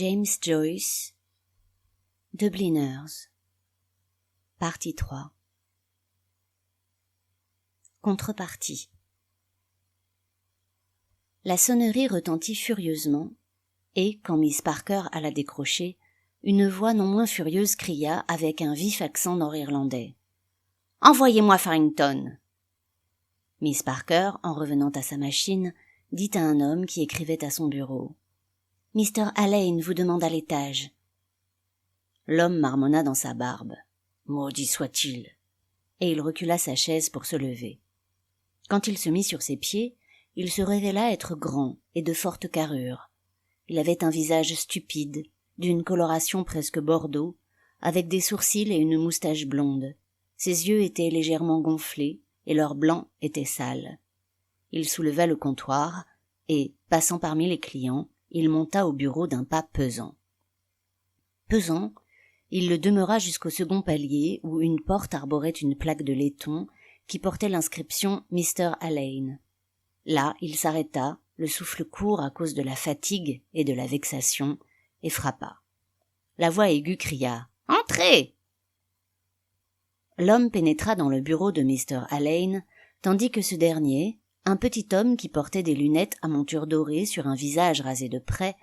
James Joyce, Dubliners, partie 3. Contrepartie. La sonnerie retentit furieusement, et, quand Miss Parker alla décrocher, une voix non moins furieuse cria avec un vif accent nord-irlandais. « Envoyez-moi Farrington !» Miss Parker, en revenant à sa machine, dit à un homme qui écrivait à son bureau. « Mr. Alleyne vous demande à l'étage. » L'homme marmonna dans sa barbe. « Maudit soit-il !» Et il recula sa chaise pour se lever. Quand il se mit sur ses pieds, il se révéla être grand et de forte carrure. Il avait un visage stupide, d'une coloration presque bordeaux, avec des sourcils et une moustache blonde. Ses yeux étaient légèrement gonflés, et leur blanc était sale. Il souleva le comptoir, et, passant parmi les clients, il monta au bureau d'un pas pesant. Pesant, il le demeura jusqu'au second palier où une porte arborait une plaque de laiton qui portait l'inscription « Mr. Alleyne ». Là, il s'arrêta, le souffle court à cause de la fatigue et de la vexation, et frappa. La voix aiguë cria « Entrez !» L'homme pénétra dans le bureau de Mr. Alleyne, tandis que ce dernier, un petit homme qui portait des lunettes à monture dorée sur un visage rasé de près,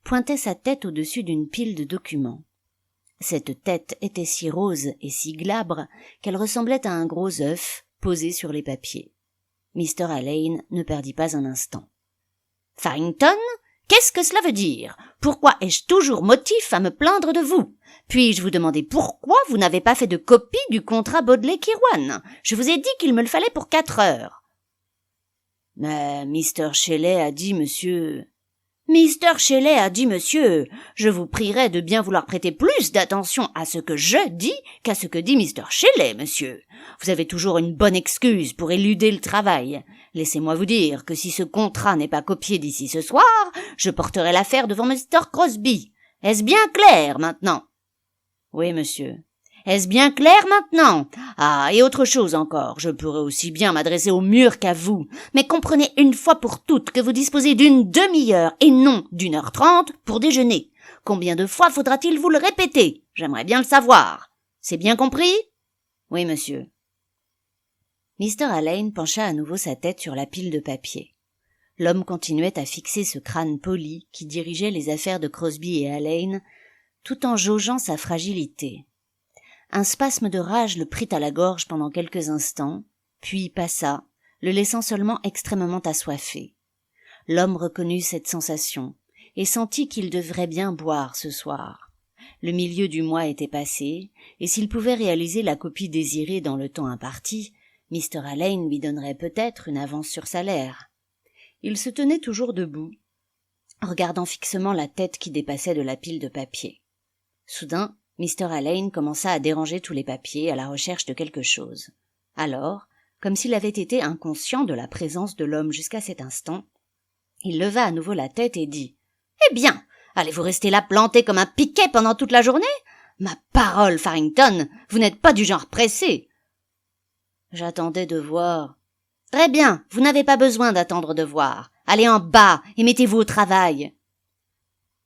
pointait sa tête au-dessus d'une pile de documents. Cette tête était si rose et si glabre qu'elle ressemblait à un gros œuf posé sur les papiers. Mr. Alleyne ne perdit pas un instant. « Farrington, qu'est-ce que cela veut dire? Pourquoi ai-je toujours motif à me plaindre de vous? Puis-je vous demander pourquoi vous n'avez pas fait de copie du contrat Bodley-Kirwan? Je vous ai dit qu'il me le fallait pour 4 heures. »« Mais Mr. Shelley a dit, monsieur... »« Mr. Shelley a dit, monsieur, je vous prierai de bien vouloir prêter plus d'attention à ce que je dis qu'à ce que dit Mr. Shelley, monsieur. Vous avez toujours une bonne excuse pour éluder le travail. Laissez-moi vous dire que si ce contrat n'est pas copié d'ici ce soir, je porterai l'affaire devant Mr. Crosby. Est-ce bien clair maintenant? » »« Oui, monsieur. » »« Est-ce bien clair maintenant? Ah, et autre chose encore, je pourrais aussi bien m'adresser au mur qu'à vous, mais comprenez une fois pour toutes que vous disposez d'une demi-heure et non d'1h30 pour déjeuner. Combien de fois faudra-t-il vous le répéter? J'aimerais bien le savoir. C'est bien compris? » »« Oui, monsieur. » Mr. Alleyne pencha à nouveau sa tête sur la pile de papier. L'homme continuait à fixer ce crâne poli qui dirigeait les affaires de Crosby et Alleyne, tout en jaugeant sa fragilité. Un spasme de rage le prit à la gorge pendant quelques instants, puis passa, le laissant seulement extrêmement assoiffé. L'homme reconnut cette sensation, et sentit qu'il devrait bien boire ce soir. Le milieu du mois était passé, et s'il pouvait réaliser la copie désirée dans le temps imparti, Mr. Alleyne lui donnerait peut-être une avance sur salaire. Il se tenait toujours debout, regardant fixement la tête qui dépassait de la pile de papier. Soudain, Mr. Alleyne commença à déranger tous les papiers à la recherche de quelque chose. Alors, comme s'il avait été inconscient de la présence de l'homme jusqu'à cet instant, il leva à nouveau la tête et dit « Eh bien, allez-vous rester là planté comme un piquet pendant toute la journée? Ma parole, Farrington, vous n'êtes pas du genre pressé. » »« J'attendais de voir. »« Très bien, vous n'avez pas besoin d'attendre de voir. Allez en bas et mettez-vous au travail. »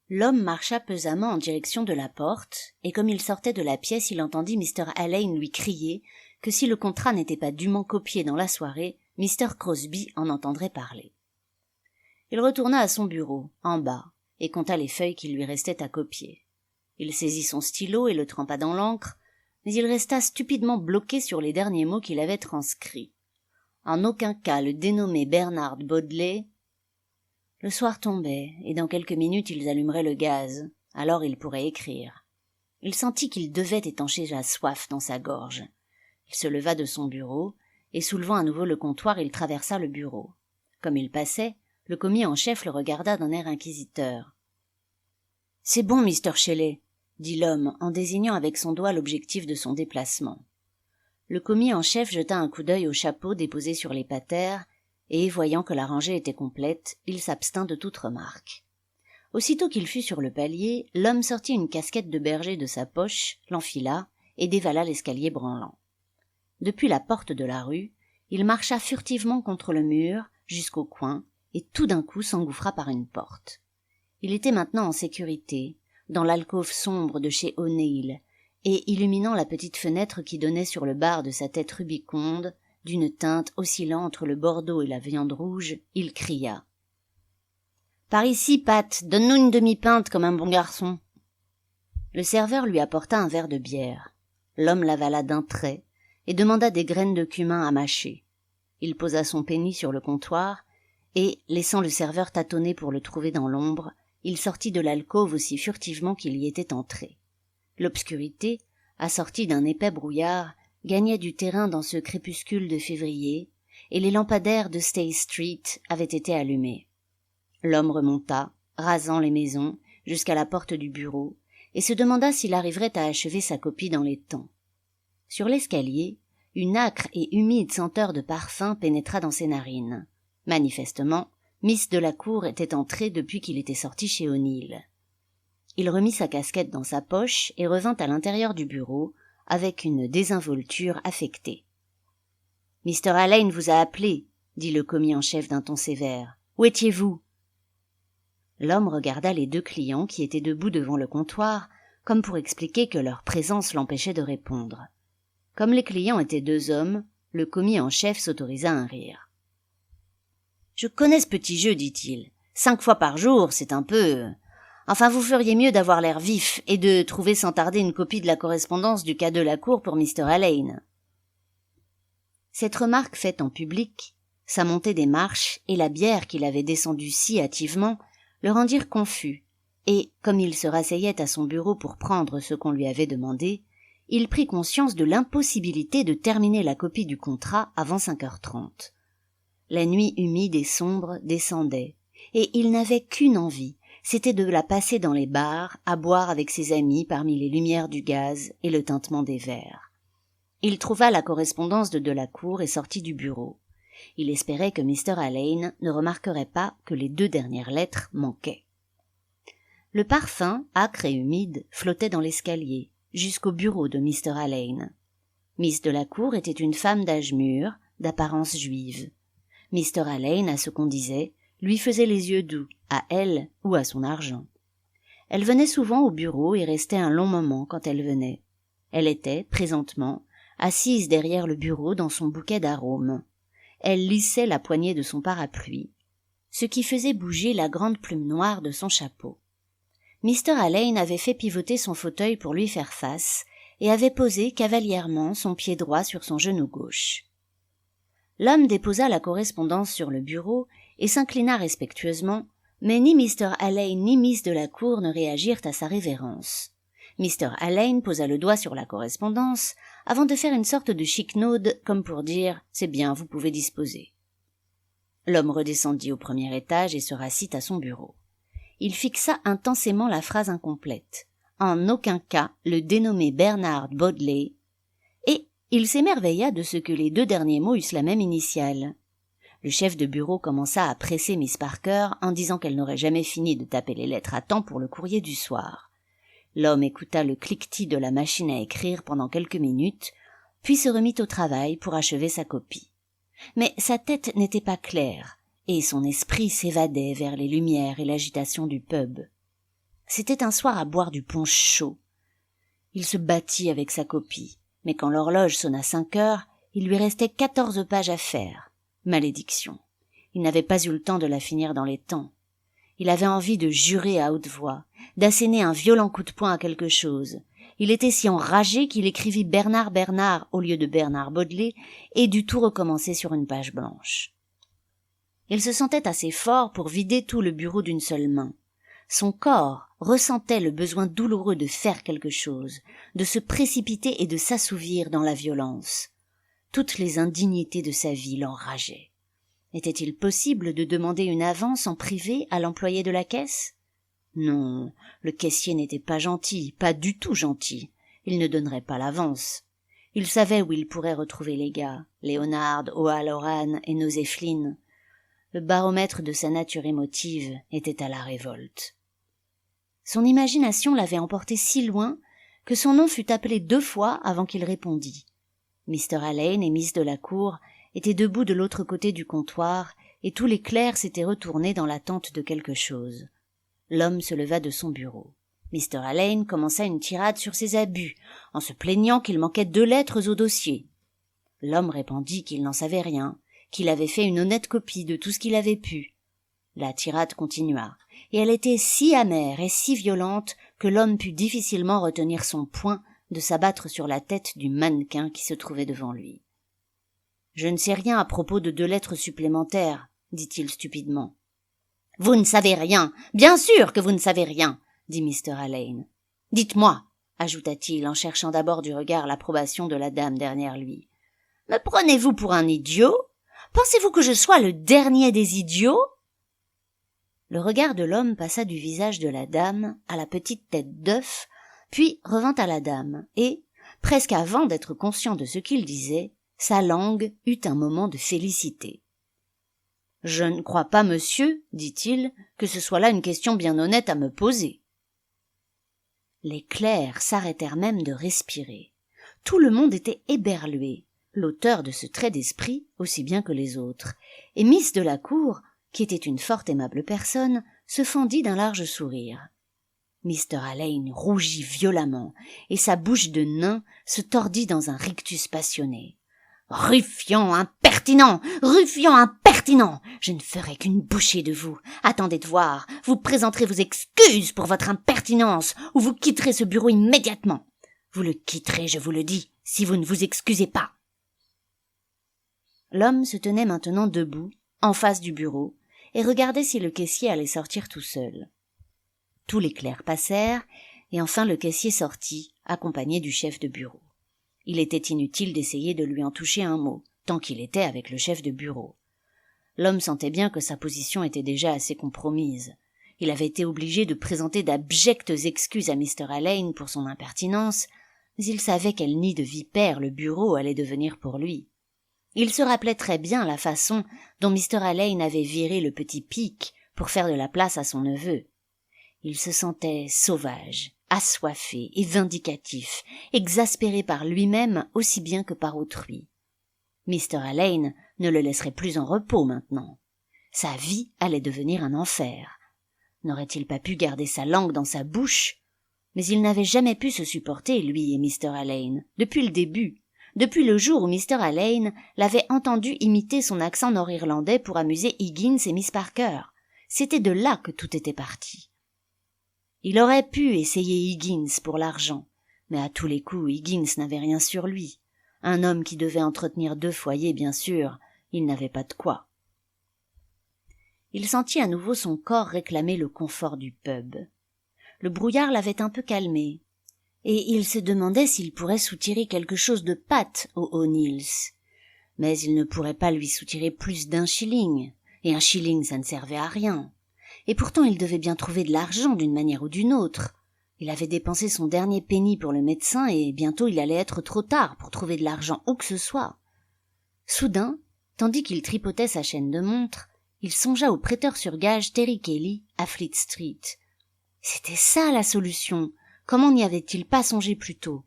L'homme marcha pesamment en direction de la porte, et comme il sortait de la pièce, il entendit Mr. Alleyne lui crier que si le contrat n'était pas dûment copié dans la soirée, Mr. Crosby en entendrait parler. Il retourna à son bureau, en bas, et compta les feuilles qui lui restaient à copier. Il saisit son stylo et le trempa dans l'encre, mais il resta stupidement bloqué sur les derniers mots qu'il avait transcrits. En aucun cas le dénommé Bernard Bodley. Le soir tombait, et dans quelques minutes ils allumeraient le gaz, alors il pourrait écrire. Il sentit qu'il devait étancher la soif dans sa gorge. Il se leva de son bureau, et soulevant à nouveau le comptoir, il traversa le bureau. Comme il passait, le commis en chef le regarda d'un air inquisiteur. « C'est bon, Mr. Shelley, » dit l'homme, en désignant avec son doigt l'objectif de son déplacement. Le commis en chef jeta un coup d'œil au chapeau déposé sur les patères, et, voyant que la rangée était complète, il s'abstint de toute remarque. Aussitôt qu'il fut sur le palier, l'homme sortit une casquette de berger de sa poche, l'enfila, et dévala l'escalier branlant. Depuis la porte de la rue, il marcha furtivement contre le mur, jusqu'au coin, et tout d'un coup s'engouffra par une porte. Il était maintenant en sécurité, dans l'alcôve sombre de chez O'Neill, et illuminant la petite fenêtre qui donnait sur le bar de sa tête rubiconde, d'une teinte oscillant entre le bordeaux et la viande rouge, il cria. « Par ici, Pat, donne-nous une demi-pinte comme un bon garçon. » Le serveur lui apporta un verre de bière. L'homme l'avala d'un trait et demanda des graines de cumin à mâcher. Il posa son pénis sur le comptoir et, laissant le serveur tâtonner pour le trouver dans l'ombre, il sortit de l'alcôve aussi furtivement qu'il y était entré. L'obscurité, assortie d'un épais brouillard, gagnait du terrain dans ce crépuscule de février, et les lampadaires de Stay Street avaient été allumés. L'homme remonta, rasant les maisons, jusqu'à la porte du bureau, et se demanda s'il arriverait à achever sa copie dans les temps. Sur l'escalier, une âcre et humide senteur de parfum pénétra dans ses narines. Manifestement, Miss Delacour était entrée depuis qu'il était sorti chez O'Neill. Il remit sa casquette dans sa poche et revint à l'intérieur du bureau avec une désinvolture affectée. « Mr. Alleyne vous a appelé, » dit le commis en chef d'un ton sévère. « Où étiez-vous » L'homme regarda les deux clients qui étaient debout devant le comptoir, comme pour expliquer que leur présence l'empêchait de répondre. Comme les clients étaient deux hommes, le commis en chef s'autorisa un rire. « Je connais ce petit jeu, dit-il. 5 fois par jour, c'est un peu... Enfin, vous feriez mieux d'avoir l'air vif et de trouver sans tarder une copie de la correspondance du cas Delacour pour Mr. Alleyne. » Cette remarque faite en public, sa montée des marches et la bière qu'il avait descendue si hâtivement le rendirent confus, et, comme il se rasseyait à son bureau pour prendre ce qu'on lui avait demandé, il prit conscience de l'impossibilité de terminer la copie du contrat avant 5h30. La nuit humide et sombre descendait, et il n'avait qu'une envie, c'était de la passer dans les bars, à boire avec ses amis parmi les lumières du gaz et le tintement des verres. Il trouva la correspondance de Delacour et sortit du bureau. Il espérait que Mr. Alleyne ne remarquerait pas que les 2 dernières lettres manquaient. Le parfum, âcre et humide, flottait dans l'escalier, jusqu'au bureau de Mr. Alleyne. Miss Delacour était une femme d'âge mûr, d'apparence juive. Mr. Alleyne, à ce qu'on disait, lui faisait les yeux doux, à elle ou à son argent. Elle venait souvent au bureau et restait un long moment quand elle venait. Elle était, présentement, assise derrière le bureau dans son bouquet d'arômes. Elle lissait la poignée de son parapluie, ce qui faisait bouger la grande plume noire de son chapeau. Mr. Alleyne avait fait pivoter son fauteuil pour lui faire face et avait posé cavalièrement son pied droit sur son genou gauche. L'homme déposa la correspondance sur le bureau et s'inclina respectueusement, mais ni Mr. Alleyne ni Miss Delacour ne réagirent à sa révérence. Mr. Alleyne posa le doigt sur la correspondance avant de faire une sorte de chiquenaude comme pour dire « C'est bien, vous pouvez disposer ». L'homme redescendit au premier étage et se rassit à son bureau. Il fixa intensément la phrase incomplète. En aucun cas le dénommé Bernard Bodley, et il s'émerveilla de ce que les 2 derniers mots eussent la même initiale. Le chef de bureau commença à presser Miss Parker en disant qu'elle n'aurait jamais fini de taper les lettres à temps pour le courrier du soir. L'homme écouta le cliquetis de la machine à écrire pendant quelques minutes, puis se remit au travail pour achever sa copie. Mais sa tête n'était pas claire, et son esprit s'évadait vers les lumières et l'agitation du pub. C'était un soir à boire du punch chaud. Il se battit avec sa copie, mais quand l'horloge sonna 5 heures, il lui restait 14 pages à faire. Malédiction. Il n'avait pas eu le temps de la finir dans les temps. Il avait envie de jurer à haute voix, d'asséner un violent coup de poing à quelque chose. Il était si enragé qu'il écrivit Bernard Bernard au lieu de Bernard Bodley et dut tout recommencer sur une page blanche. Il se sentait assez fort pour vider tout le bureau d'une seule main. Son corps ressentait le besoin douloureux de faire quelque chose, de se précipiter et de s'assouvir dans la violence. Toutes les indignités de sa vie l'enrageaient. Était-il possible de demander une avance en privé à l'employé de la caisse? Non, le caissier n'était pas gentil, pas du tout gentil. Il ne donnerait pas l'avance. Il savait où il pourrait retrouver les gars, Léonard, O'Halloran et Noseflin. Le baromètre de sa nature émotive était à la révolte. Son imagination l'avait emporté si loin que son nom fut appelé 2 fois avant qu'il répondît. Mr. Alleyne et Miss Delacour étaient debout de l'autre côté du comptoir et tous les clercs s'étaient retournés dans l'attente de quelque chose. L'homme se leva de son bureau. Mr. Alleyne commença une tirade sur ses abus, en se plaignant qu'il manquait 2 lettres au dossier. L'homme répondit qu'il n'en savait rien, qu'il avait fait une honnête copie de tout ce qu'il avait pu. La tirade continua, et elle était si amère et si violente que l'homme put difficilement retenir son poing de s'abattre sur la tête du mannequin qui se trouvait devant lui. « Je ne sais rien à propos de 2 lettres supplémentaires, » dit-il stupidement. « Vous ne savez rien, bien sûr que vous ne savez rien, » dit Mr. Alleyne. « Dites-moi, » ajouta-t-il en cherchant d'abord du regard l'approbation de la dame derrière lui. « Me prenez-vous pour un idiot? Pensez-vous que je sois le dernier des idiots ?» Le regard de l'homme passa du visage de la dame à la petite tête d'œuf, puis revint à la dame, et, presque avant d'être conscient de ce qu'il disait, sa langue eut un moment de félicité. « Je ne crois pas, monsieur, dit-il, que ce soit là une question bien honnête à me poser. » Les clercs s'arrêtèrent même de respirer. Tout le monde était éberlué, l'auteur de ce trait d'esprit aussi bien que les autres, et Miss de la Cour, qui était une fort aimable personne, se fendit d'un large sourire. Mr. Alleyne rougit violemment, et sa bouche de nain se tordit dans un rictus passionné. « Ruffian impertinent! Ruffian impertinent! Je ne ferai qu'une bouchée de vous. Attendez de voir. Vous présenterez vos excuses pour votre impertinence, ou vous quitterez ce bureau immédiatement. Vous le quitterez, je vous le dis, si vous ne vous excusez pas. » L'homme se tenait maintenant debout, en face du bureau, et regardait si le caissier allait sortir tout seul. Tous les clercs passèrent, et enfin le caissier sortit, accompagné du chef de bureau. Il était inutile d'essayer de lui en toucher un mot, tant qu'il était avec le chef de bureau. L'homme sentait bien que sa position était déjà assez compromise. Il avait été obligé de présenter d'abjectes excuses à Mr. Alleyne pour son impertinence, mais il savait quel nid de vipères le bureau allait devenir pour lui. Il se rappelait très bien la façon dont Mr. Alleyne avait viré le petit Pic pour faire de la place à son neveu. Il se sentait sauvage, assoiffé et vindicatif, exaspéré par lui-même aussi bien que par autrui. Mr. Alleyne ne le laisserait plus en repos maintenant. Sa vie allait devenir un enfer. N'aurait-il pas pu garder sa langue dans sa bouche? Mais il n'avait jamais pu se supporter, lui et Mr. Alleyne, depuis le début, depuis le jour où Mr. Alleyne l'avait entendu imiter son accent nord-irlandais pour amuser Higgins et Miss Parker. C'était de là que tout était parti. Il aurait pu essayer Higgins pour l'argent, mais à tous les coups Higgins n'avait rien sur lui. Un homme qui devait entretenir 2 foyers, bien sûr, il n'avait pas de quoi. Il sentit à nouveau son corps réclamer le confort du pub. Le brouillard l'avait un peu calmé, et il se demandait s'il pourrait soutirer quelque chose de pat au O'Neills. Mais il ne pourrait pas lui soutirer plus d'1 shilling, et 1 shilling ça ne servait à rien. Et pourtant il devait bien trouver de l'argent d'une manière ou d'une autre. Il avait dépensé son dernier penny pour le médecin et bientôt il allait être trop tard pour trouver de l'argent où que ce soit. Soudain, tandis qu'il tripotait sa chaîne de montre, il songea au prêteur sur gage Terry Kelly à Fleet Street. C'était ça la solution. Comment n'y avait-il pas songé plus tôt?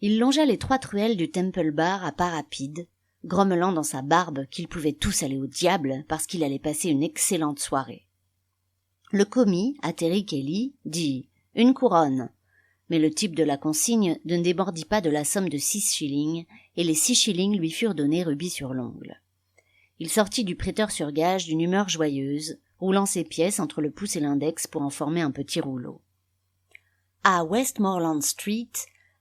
Il longea l'étroite ruelle du Temple Bar à pas rapides, grommelant dans sa barbe qu'ils pouvaient tous aller au diable parce qu'il allait passer une excellente soirée. Le commis, à Terry Kelly, dit « 1 couronne », mais le type de la consigne ne débordit pas de la somme de 6 shillings, et les 6 shillings lui furent donnés rubis sur l'ongle. Il sortit du prêteur sur gage d'une humeur joyeuse, roulant ses pièces entre le pouce et l'index pour en former un petit rouleau. À Westmoreland Street,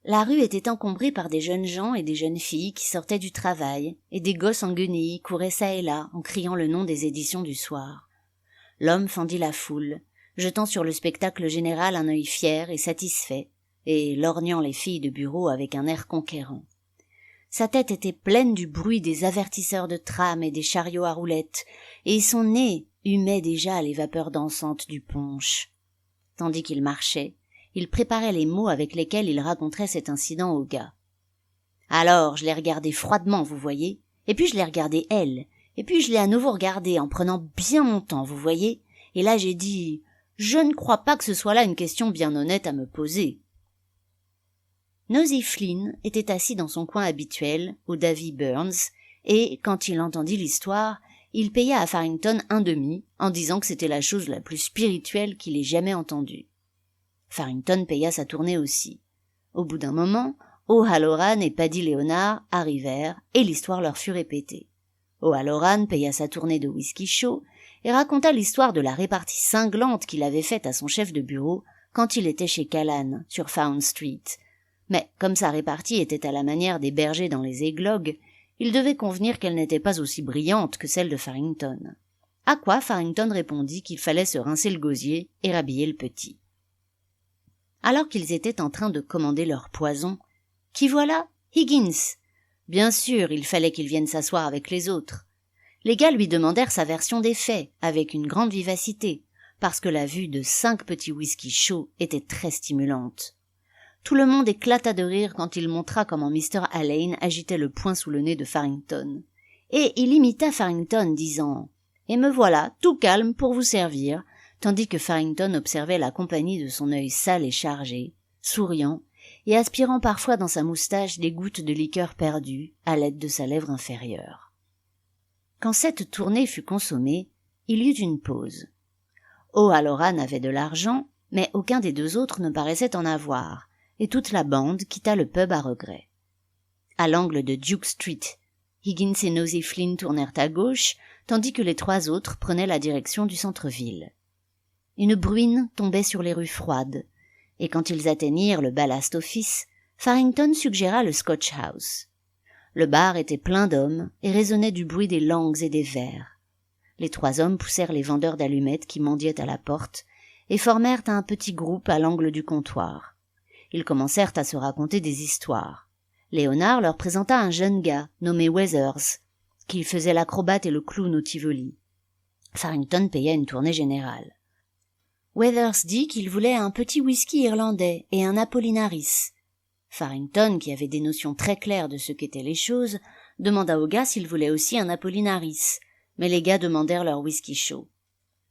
la rue était encombrée par des jeunes gens et des jeunes filles qui sortaient du travail, et des gosses en guenilles couraient çà et là en criant le nom des éditions du soir. L'homme fendit la foule, jetant sur le spectacle général un œil fier et satisfait, et lorgnant les filles de bureau avec un air conquérant. Sa tête était pleine du bruit des avertisseurs de tram et des chariots à roulettes, et son nez humait déjà les vapeurs dansantes du punch. Tandis qu'il marchait, il préparait les mots avec lesquels il raconterait cet incident au gars. Alors, je l'ai regardé froidement, vous voyez, et puis je l'ai regardé elle, et puis je l'ai à nouveau regardé en prenant bien mon temps, vous voyez, et là j'ai dit « Je ne crois pas que ce soit là une question bien honnête à me poser. » Nosey Flynn était assis dans son coin habituel, au Davy Burns, et, quand il entendit l'histoire, il paya à Farrington un demi en disant que c'était la chose la plus spirituelle qu'il ait jamais entendue. Farrington paya sa tournée aussi. Au bout d'un moment, O'Halloran et Paddy Léonard arrivèrent et l'histoire leur fut répétée. O'Halloran paya sa tournée de whisky chaud et raconta l'histoire de la répartie cinglante qu'il avait faite à son chef de bureau quand il était chez Callan, sur Fowne Street. Mais comme sa répartie était à la manière des bergers dans les églogues, il devait convenir qu'elle n'était pas aussi brillante que celle de Farrington. À quoi Farrington répondit qu'il fallait se rincer le gosier et rhabiller le petit. Alors qu'ils étaient en train de commander leur poison, qui voilà? Higgins. Bien sûr, il fallait qu'il vienne s'asseoir avec les autres. Les gars lui demandèrent sa version des faits, avec une grande vivacité, parce que la vue de 5 petits whisky chauds était très stimulante. Tout le monde éclata de rire quand il montra comment Mr. Alleyne agitait le poing sous le nez de Farrington. Et il imita Farrington, disant « Et me voilà, tout calme pour vous servir », tandis que Farrington observait la compagnie de son œil sale et chargé, souriant, et aspirant parfois dans sa moustache des gouttes de liqueur perdues à l'aide de sa lèvre inférieure. Quand cette tournée fut consommée, il y eut une pause. O'Halloran avait de l'argent, mais aucun des deux autres ne paraissait en avoir, et toute la bande quitta le pub à regret. À l'angle de Duke Street, Higgins et Nosey Flynn tournèrent à gauche, tandis que les 3 autres prenaient la direction du centre-ville. Une bruine tombait sur les rues froides, et quand ils atteignirent le Ballast Office, Farrington suggéra le Scotch House. Le bar était plein d'hommes et résonnait du bruit des langues et des verres. Les 3 hommes poussèrent les vendeurs d'allumettes qui mendiaient à la porte et formèrent un petit groupe à l'angle du comptoir. Ils commencèrent à se raconter des histoires. Léonard leur présenta un jeune gars nommé Weathers, qui faisait l'acrobate et le clown au Tivoli. Farrington paya une tournée générale. Weathers dit qu'il voulait un petit whisky irlandais et un Apollinaris. Farrington, qui avait des notions très claires de ce qu'étaient les choses, demanda aux gars s'ils voulaient aussi un Apollinaris, mais les gars demandèrent leur whisky chaud.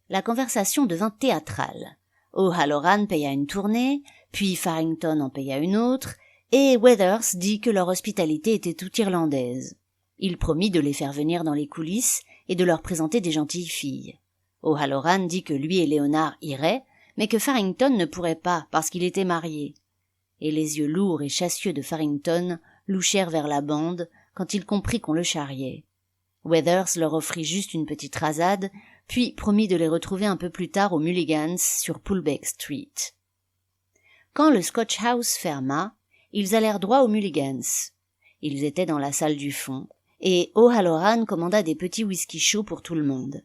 La conversation devint théâtrale. O'Halloran paya une tournée, puis Farrington en paya une autre, et Weathers dit que leur hospitalité était toute irlandaise. Il promit de les faire venir dans les coulisses et de leur présenter des gentilles filles. O'Halloran dit que lui et Léonard iraient, mais que Farrington ne pourrait pas parce qu'il était marié. Et les yeux lourds et chassieux de Farrington louchèrent vers la bande quand il comprit qu'on le charriait. Weathers leur offrit juste une petite rasade, puis promit de les retrouver un peu plus tard aux Mulligans sur Poolbeg Street. Quand le Scotch House ferma, ils allèrent droit aux Mulligans. Ils étaient dans la salle du fond, et O'Halloran commanda des petits whisky chauds pour tout le monde.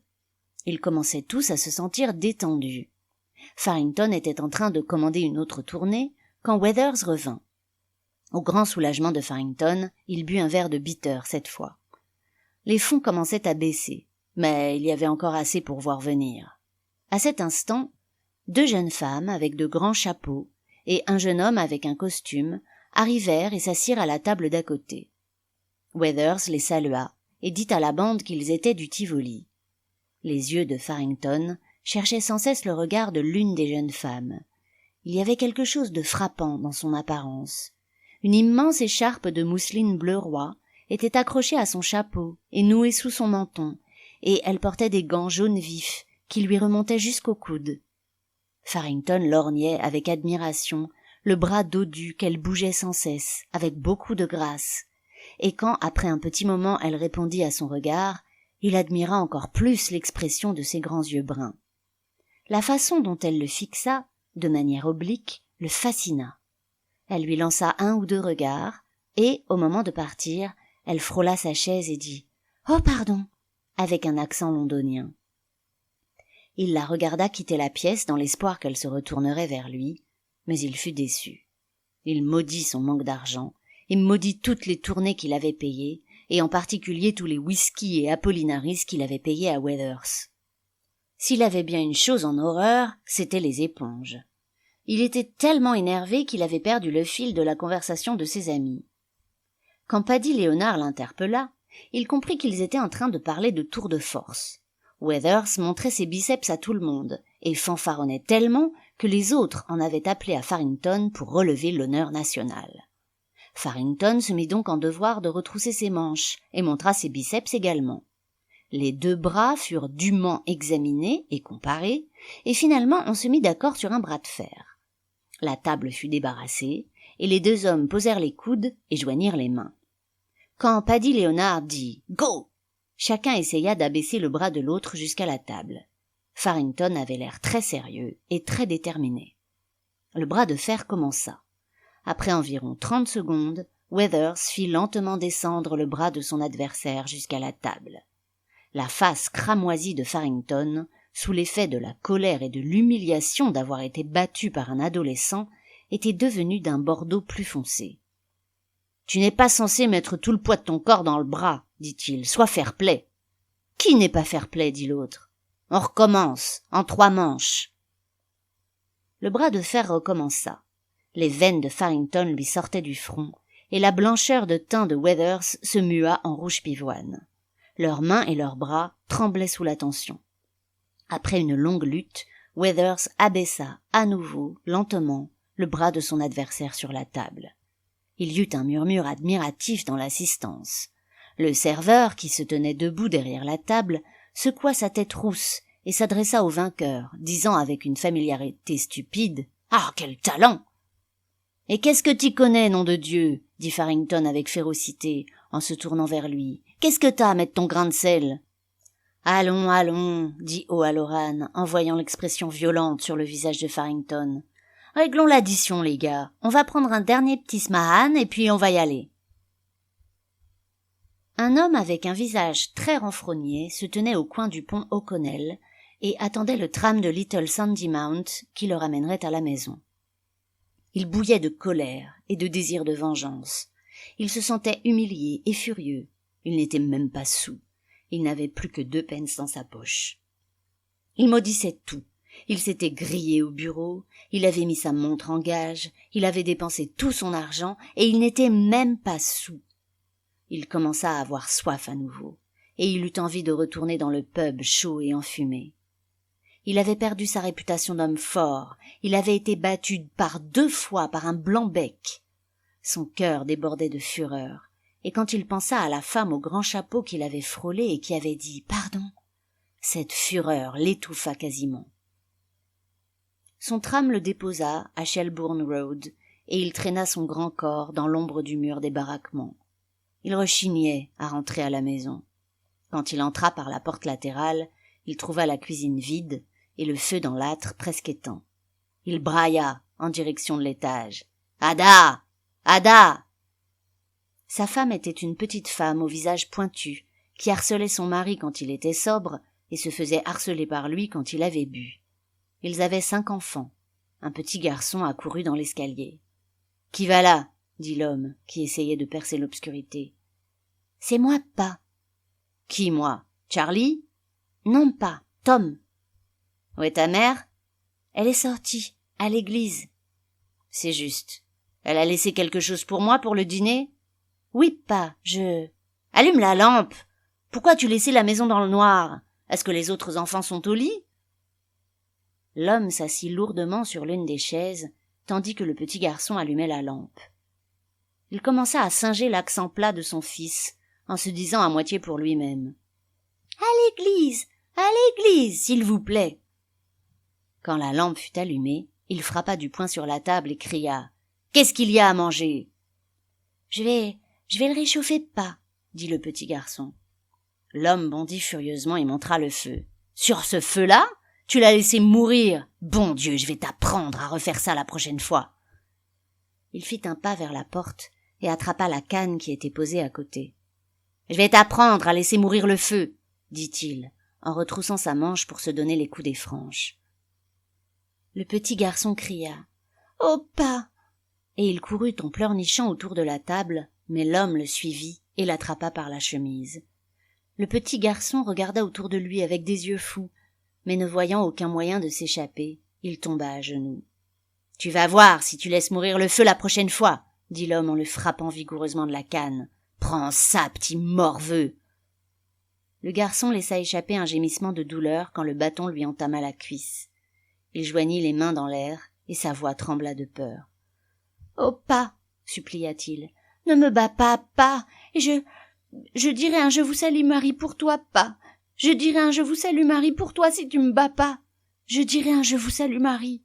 Ils commençaient tous à se sentir détendus. Farrington était en train de commander une autre tournée, quand Weathers revint. Au grand soulagement de Farrington, il but un verre de bitter cette fois. Les fonds commençaient à baisser, mais il y avait encore assez pour voir venir. À cet instant, 2 jeunes femmes avec de grands chapeaux et un jeune homme avec un costume arrivèrent et s'assirent à la table d'à côté. Weathers les salua et dit à la bande qu'ils étaient du Tivoli. Les yeux de Farrington cherchaient sans cesse le regard de l'une des jeunes femmes. Il y avait quelque chose de frappant dans son apparence. Une immense écharpe de mousseline bleu roi était accrochée à son chapeau et nouée sous son menton, et elle portait des gants jaunes vifs qui lui remontaient jusqu'au coude. Farrington lorgnait avec admiration le bras dodu qu'elle bougeait sans cesse, avec beaucoup de grâce, et quand, après un petit moment, elle répondit à son regard, il admira encore plus l'expression de ses grands yeux bruns. La façon dont elle le fixa, de manière oblique, le fascina. Elle lui lança 1 ou 2 regards, et, au moment de partir, elle frôla sa chaise et dit « Oh, pardon !» avec un accent londonien. Il la regarda quitter la pièce dans l'espoir qu'elle se retournerait vers lui, mais il fut déçu. Il maudit son manque d'argent, et maudit toutes les tournées qu'il avait payées, et en particulier tous les whisky et Apollinaris qu'il avait payés à Weathers. S'il avait bien une chose en horreur, c'étaient les éponges. Il était tellement énervé qu'il avait perdu le fil de la conversation de ses amis. Quand Paddy Léonard l'interpella, il comprit qu'ils étaient en train de parler de tour de force. Weathers montrait ses biceps à tout le monde, et fanfaronnait tellement que les autres en avaient appelé à Farrington pour relever l'honneur national. Farrington se mit donc en devoir de retrousser ses manches, et montra ses biceps également. Les 2 bras furent dûment examinés et comparés, et finalement on se mit d'accord sur un bras de fer. La table fut débarrassée, et les 2 hommes posèrent les coudes et joignirent les mains. Quand Paddy Léonard dit « Go !», chacun essaya d'abaisser le bras de l'autre jusqu'à la table. Farrington avait l'air très sérieux et très déterminé. Le bras de fer commença. Après environ 30 secondes, Weathers fit lentement descendre le bras de son adversaire jusqu'à la table. La face cramoisie de Farrington, sous l'effet de la colère et de l'humiliation d'avoir été battu par un adolescent, était devenue d'un bordeaux plus foncé. « Tu n'es pas censé mettre tout le poids de ton corps dans le bras, dit-il, sois fair-play. »« Qui n'est pas fair-play, dit l'autre. On recommence, en 3 manches. » Le bras de fer recommença. Les veines de Farrington lui sortaient du front, et la blancheur de teint de Weathers se mua en rouge pivoine. Leurs mains et leurs bras tremblaient sous la tension. Après une longue lutte, Weathers abaissa à nouveau, lentement, le bras de son adversaire sur la table. Il y eut un murmure admiratif dans l'assistance. Le serveur, qui se tenait debout derrière la table, secoua sa tête rousse et s'adressa au vainqueur, disant avec une familiarité stupide « Ah, quel talent !»« Et qu'est-ce que t'y connais, nom de Dieu ?» dit Farrington avec férocité, en se tournant vers lui. « Qu'est-ce que t'as à mettre ton grain de sel ?»« Allons, allons, » dit O'Halloran, en voyant l'expression violente sur le visage de Farrington. « Réglons l'addition, les gars. On va prendre un dernier petit smahan et puis on va y aller. » Un homme avec un visage très renfrogné se tenait au coin du pont O'Connell et attendait le tram de Little Sandymount qui le ramènerait à la maison. Il bouillait de colère et de désir de vengeance. Il se sentait humilié et furieux. Il n'était même pas soûl. Il n'avait plus que 2 pence dans sa poche. Il maudissait tout. Il s'était grillé au bureau, il avait mis sa montre en gage, il avait dépensé tout son argent et il n'était même pas soûl. Il commença à avoir soif à nouveau, et il eut envie de retourner dans le pub chaud et enfumé. Il avait perdu sa réputation d'homme fort, il avait été battu par 2 fois par un blanc-bec. Son cœur débordait de fureur, et quand il pensa à la femme au grand chapeau qu'il avait frôlé et qui avait dit « Pardon », cette fureur l'étouffa quasiment. Son tram le déposa à Shelbourne Road, et il traîna son grand corps dans l'ombre du mur des baraquements. Il rechignait à rentrer à la maison. Quand il entra par la porte latérale, il trouva la cuisine vide et le feu dans l'âtre presque éteint. Il brailla en direction de l'étage. « Ada! Ada !» Sa femme était une petite femme au visage pointu, qui harcelait son mari quand il était sobre et se faisait harceler par lui quand il avait bu. Ils avaient 5 enfants. Un petit garçon accourut dans l'escalier. « Qui va là ?» dit l'homme, qui essayait de percer l'obscurité. « C'est moi, pas. »« Qui, moi ? Charlie ?»« Non, pas. Tom. »« Où est ta mère ? » ?»« Elle est sortie, à l'église. »« C'est juste. Elle a laissé quelque chose pour moi pour le dîner ? » ?»« Oui, pas. Je... »« Allume la lampe. Pourquoi tu laissais la maison dans le noir ? Est-ce que les autres enfants sont au lit ? » L'homme s'assit lourdement sur l'une des chaises, tandis que le petit garçon allumait la lampe. Il commença à singer l'accent plat de son fils, en se disant à moitié pour lui-même. « À l'église, s'il vous plaît !» Quand la lampe fut allumée, il frappa du poing sur la table et cria « Qu'est-ce qu'il y a à manger ?»« Je vais le réchauffer, pas, » dit le petit garçon. L'homme bondit furieusement et montra le feu. « Sur ce feu-là ? Tu l'as laissé mourir. Bon Dieu, je vais t'apprendre à refaire ça la prochaine fois. » Il fit un pas vers la porte et attrapa la canne qui était posée à côté. « Je vais t'apprendre à laisser mourir le feu, » dit-il, en retroussant sa manche pour se donner les coups des franches. Le petit garçon cria « Oh, pas !» et il courut en pleurnichant autour de la table, mais l'homme le suivit et l'attrapa par la chemise. Le petit garçon regarda autour de lui avec des yeux fous, mais ne voyant aucun moyen de s'échapper, il tomba à genoux. « Tu vas voir si tu laisses mourir le feu la prochaine fois, » dit l'homme en le frappant vigoureusement de la canne. « Prends ça, petit morveux !» Le garçon laissa échapper un gémissement de douleur quand le bâton lui entama la cuisse. Il joignit les mains dans l'air et sa voix trembla de peur. « Oh, pas !» supplia-t-il. « Ne me bats pas, pas, et je dirai un je vous salue Marie pour toi, pas. Je dirai un je vous salue Marie pour toi si tu me bats pas. Je dirai un je vous salue Marie.